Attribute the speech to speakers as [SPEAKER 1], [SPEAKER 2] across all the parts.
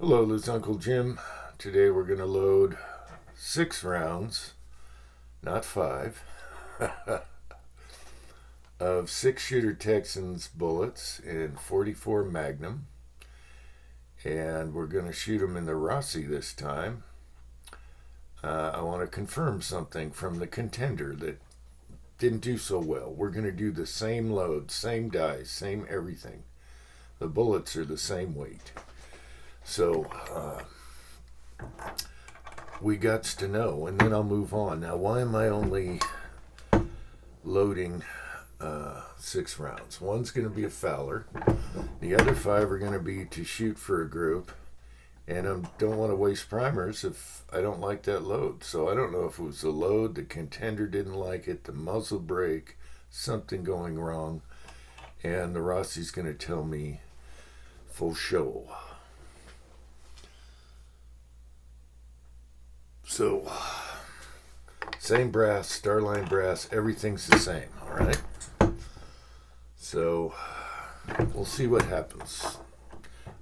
[SPEAKER 1] Hello, this is Uncle Jim. Today we're going to load 6 rounds, not 5, of 6-shooter Texans bullets in 44 Magnum. And we're going to shoot them in the Rossi this time. I want to confirm something from the contender that didn't do so well. We're going to do the same load, same dice, same everything. The bullets are the same weight. So, we got to know, and then I'll move on. Now, why am I only loading 6 rounds? One's going to be a Fowler. The other 5 are going to be to shoot for a group. And I don't want to waste primers if I don't like that load. So I don't know if it was the load, the contender didn't like it, the muzzle brake, something going wrong. And the Rossi's going to tell me full show. So, same brass, Starline brass, everything's the same, all right? So, we'll see what happens.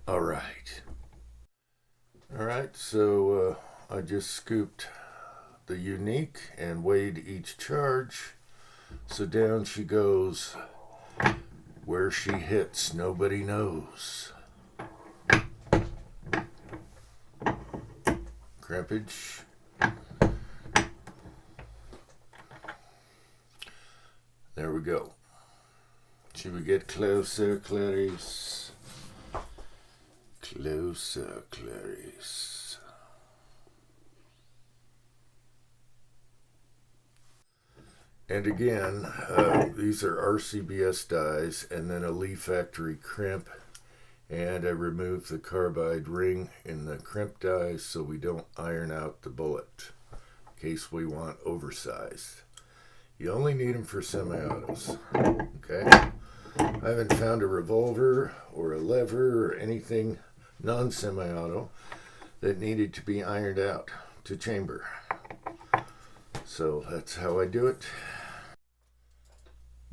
[SPEAKER 1] All right. All right, so I just scooped the unique and weighed each charge. So down she goes. Where she hits, nobody knows. Crimpage. There we go. Should we get closer, Clarice? Closer, Clarice. And again, these are RCBS dies, and then a Lee Factory crimp. And I removed the carbide ring in the crimp dies so we don't iron out the bullet in case we want oversized. You only need them for semi-autos, okay? I haven't found a revolver or a lever or anything non-semi-auto that needed to be ironed out to chamber. So that's how I do it.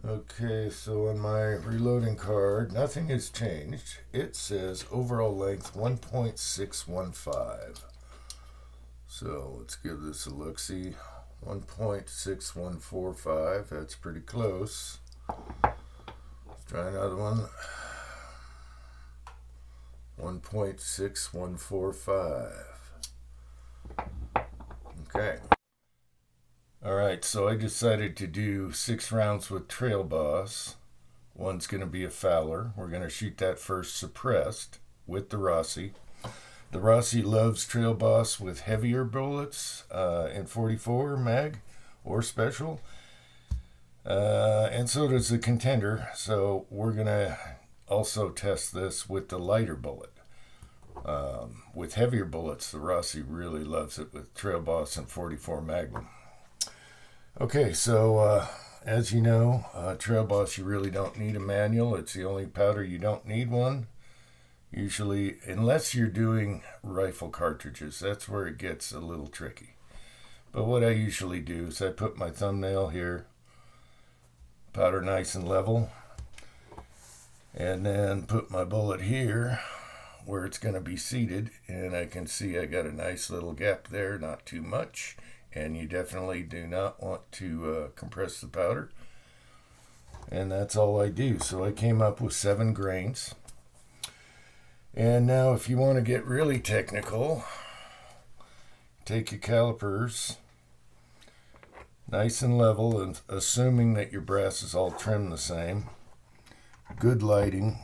[SPEAKER 1] Okay, so on my reloading card, nothing has changed. It says overall length 1.615. So let's give this a look-see. 1.6145, that's pretty close. Let's try another one. 1.6145. Okay. Alright, so I decided to do 6 rounds with Trail Boss. One's going to be a Fowler. We're going to shoot that first suppressed with the Rossi. The Rossi loves Trail Boss with heavier bullets in 44 mag or special. And so does the contender. So we're going to also test this with the lighter bullet. With heavier bullets, the Rossi really loves it with Trail Boss and 44 Magnum. Okay, so as you know, Trail Boss, you really don't need a manual. It's the only powder you don't need one. Usually, unless you're doing rifle cartridges, that's where it gets a little tricky. But what I usually do is I put my thumbnail here, powder nice and level, and then put my bullet here where it's going to be seated, and I can see I got a nice little gap there, not too much, and you definitely do not want to compress the powder. And that's all I do. So I came up with 7 grains. And now if you want to get really technical, take your calipers nice and level, and assuming that your brass is all trimmed the same, good lighting,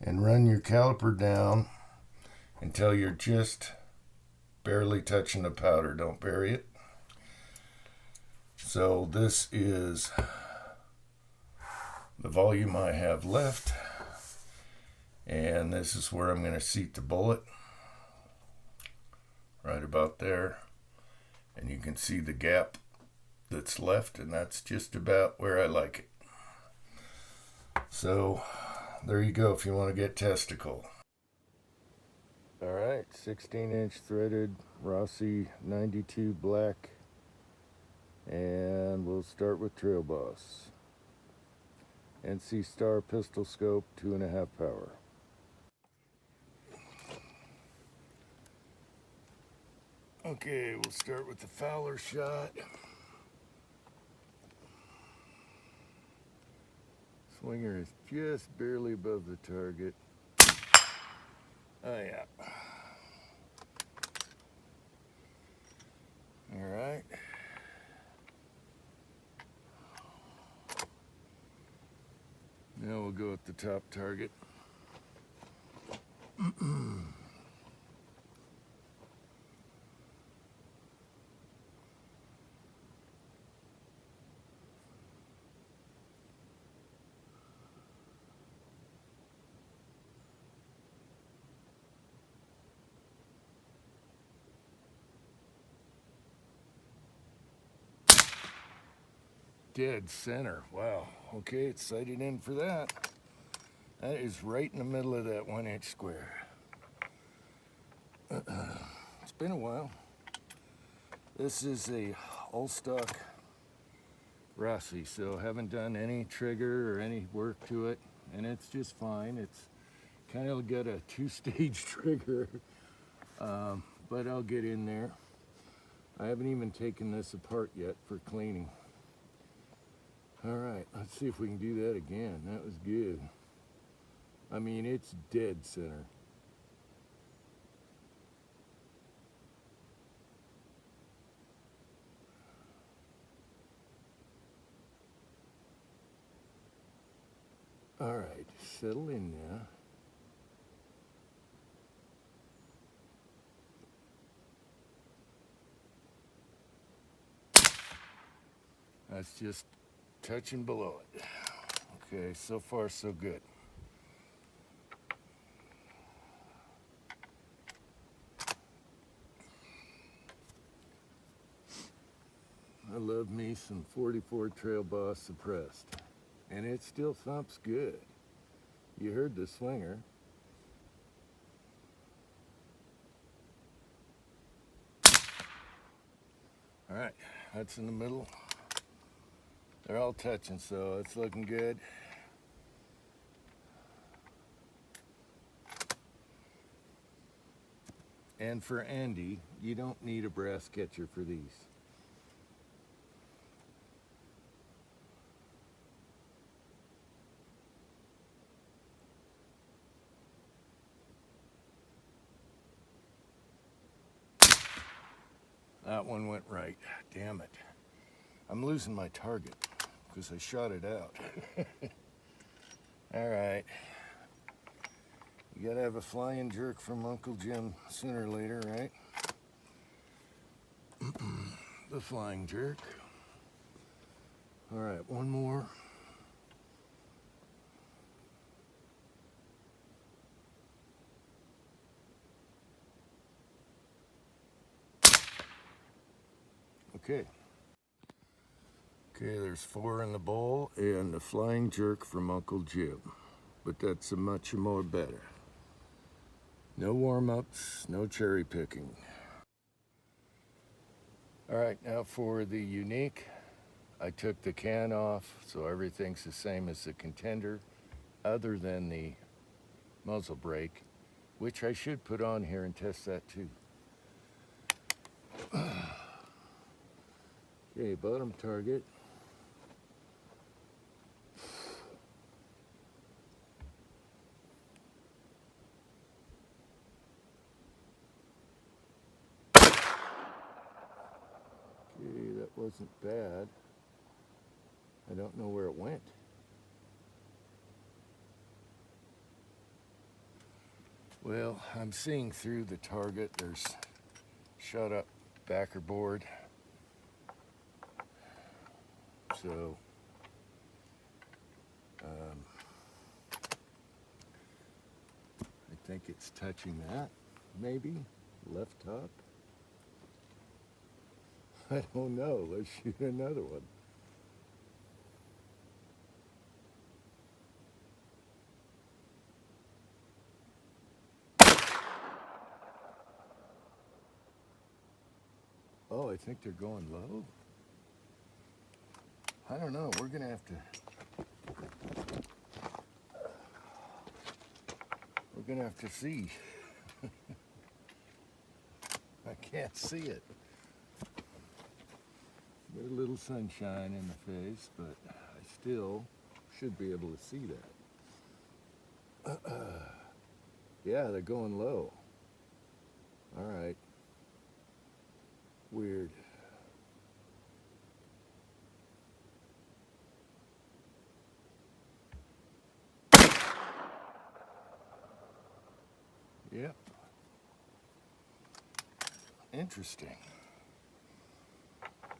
[SPEAKER 1] and run your caliper down until you're just barely touching the powder. Don't bury it. So this is the volume I have left. And this is where I'm going to seat the bullet, right about there. And you can see the gap that's left, and that's just about where I like it. So there you go if you want to get testicle. All right, 16-inch threaded Rossi 92 black, and we'll start with Trail Boss. NC Star pistol scope, 2.5 power. Okay, we'll start with the Fowler shot. Swinger is just barely above the target. Oh yeah. All right. Now we'll go at the top target. Dead center. Wow. Okay, it's sighted in for that. That is right in the middle of that 1-inch square. It's been a while. This is a all-stock Rossi, so haven't done any trigger or any work to it, and it's just fine. It's kind of got a 2-stage trigger, but I'll get in there. I haven't even taken this apart yet for cleaning. All right, let's see if we can do that again. That was good. I mean, it's dead center. All right, settle in now. That's just touching below it. Okay, so far so good. I love me some 44 Trail Boss suppressed, and it still thumps good. You heard the swinger. All right, that's in the middle. They're all touching, so it's looking good. And for Andy, you don't need a brass catcher for these. That one went right. Damn it. I'm losing my target because I shot it out. All right. You gotta have a flying jerk from Uncle Jim sooner or later, right? The flying jerk. All right, one more. Okay. Okay, there's 4 in the bowl and the flying jerk from Uncle Jim. But that's a much more better. No warm-ups, no cherry picking. All right, now for the unique, I took the can off, so everything's the same as the contender, other than the muzzle brake, which I should put on here and test that too. Okay, bottom target. Okay, that wasn't bad. I don't know where it went. Well, I'm seeing through the target. There's shut up backer board. So, I think it's touching that, maybe, left top. I don't know, let's shoot another one. Oh, I think they're going low. I don't know, we're gonna have to see. I can't see it. Get a little sunshine in the face, but I still should be able to see that. Yeah, they're going low. All right. Weird. Yep. Interesting.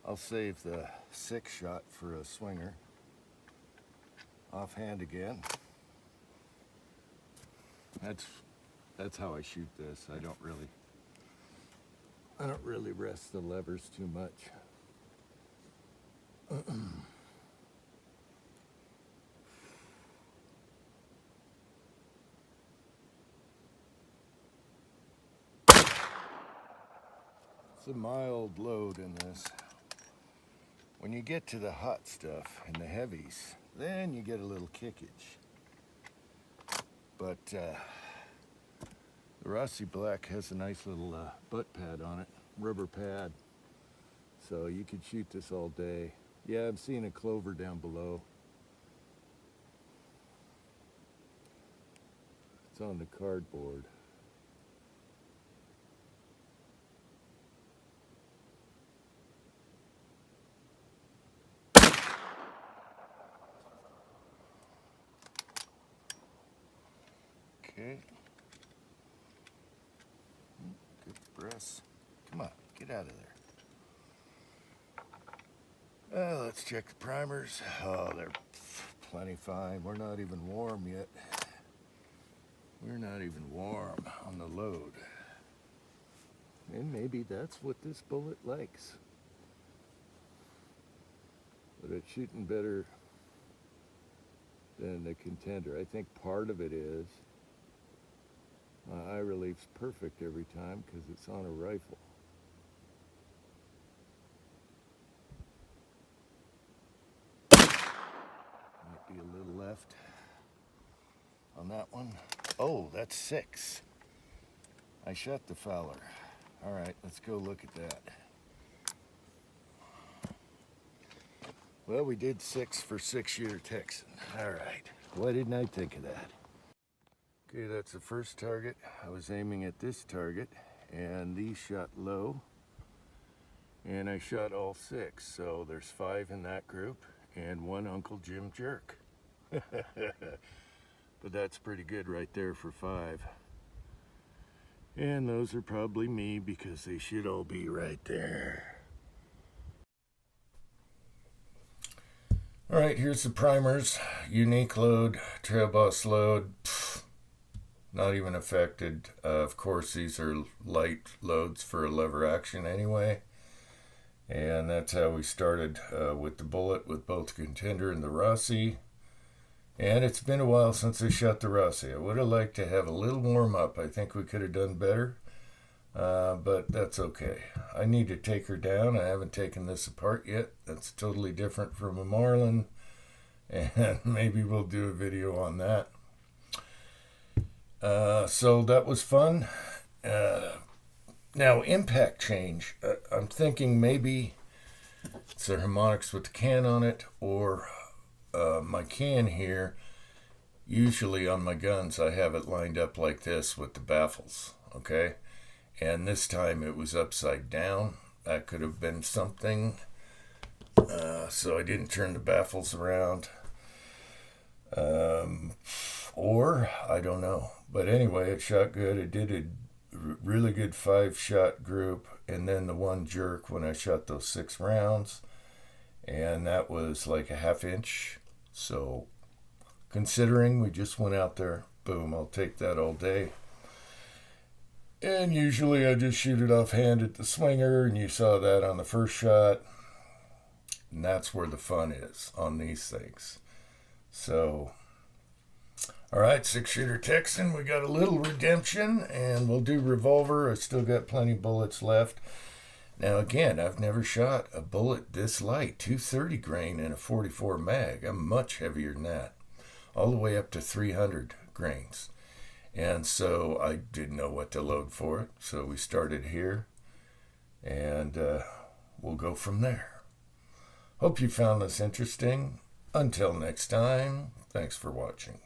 [SPEAKER 1] I'll save the 6 shot for a swinger. Offhand again. That's how I shoot this. I don't really rest the levers too much. It's a mild load in this. When you get to the hot stuff and the heavies, then you get a little kickage. But the Rossi Black has a nice little butt pad on it, rubber pad. So you could shoot this all day. Yeah, I'm seeing a clover down below. It's on the cardboard. Okay. Good breaths. Come on, get out of there. Let's check the primers. Oh, they're plenty fine. We're not even warm yet. We're not even warm on the load. And maybe that's what this bullet likes. But it's shooting better than the Contender. I think part of it is my eye relief's perfect every time because it's on a rifle. Might be a little left on that one. Oh, that's 6. I shot the Fowler. All right, let's go look at that. Well, we did 6 for 6-shooter Texan. All right, why didn't I think of that? Okay, that's the first target. I was aiming at this target, and these shot low, and I shot all 6. So there's 5 in that group, and 1 Uncle Jim jerk. But that's pretty good right there for 5. And those are probably me because they should all be right there. All right, here's the primers. Unique load, trail boss load. Not even affected. Of course, these are light loads for a lever action anyway. And that's how we started with the bullet with both the Contender and the Rossi. And it's been a while since I shot the Rossi. I would have liked to have a little warm up. I think we could have done better. But that's okay. I need to take her down. I haven't taken this apart yet. That's totally different from a Marlin. And maybe we'll do a video on that. So that was fun. Now, impact change. I'm thinking maybe it's the harmonics with the can on it, or my can here. Usually on my guns, I have it lined up like this with the baffles, okay? And this time it was upside down. That could have been something. So I didn't turn the baffles around. Or, I don't know. But anyway, it shot good. It did a really good 5-shot group, and then the 1 jerk when I shot those 6 rounds. And that was like a 1/2 inch. So, considering we just went out there, boom, I'll take that all day. And usually I just shoot it offhand at the swinger, and you saw that on the first shot. And that's where the fun is on these things. So, all right, 6-shooter Texan, we got a little redemption, and we'll do revolver. I still got plenty of bullets left. Now, again, I've never shot a bullet this light, 230 grain in a 44 mag. I'm much heavier than that, all the way up to 300 grains. And so I didn't know what to load for it, so we started here. and we'll go from there. Hope you found this interesting. Until next time, thanks for watching.